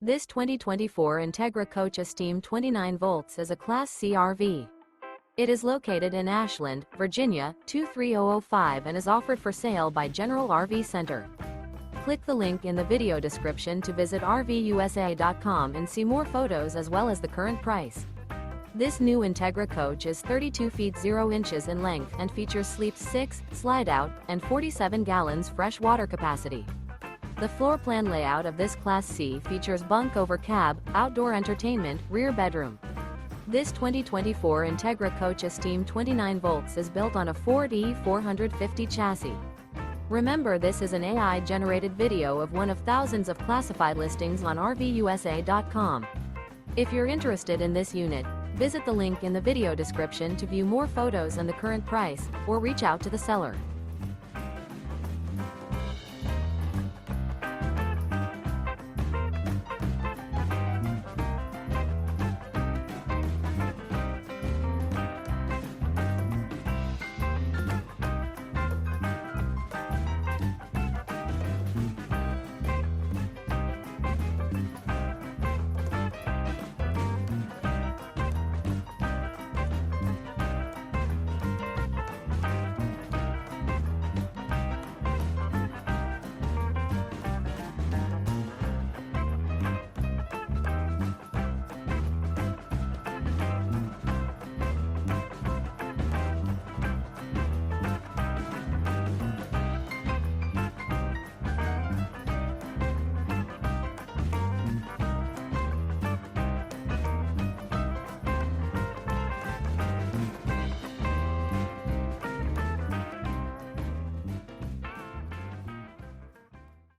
This 2024 Entegra Coach Esteem 29 volts is a Class C RV. It is located in Ashland, Virginia, 23005 and is offered for sale by General RV Center. Click the link in the video description to visit RVUSA.com and see more photos as well as the current price. This new Entegra Coach is 32 feet 0 inches in length and features sleep 6, slide-out, and 47 gallons fresh water capacity. The floor plan layout of this Class C features bunk over cab, outdoor entertainment, rear bedroom. This 2024 Entegra Coach Esteem 29 volts is built on a Ford E450 chassis. Remember, this is an AI-generated video of one of thousands of classified listings on RVUSA.com. If you're interested in this unit, visit the link in the video description to view more photos and the current price, or reach out to the seller.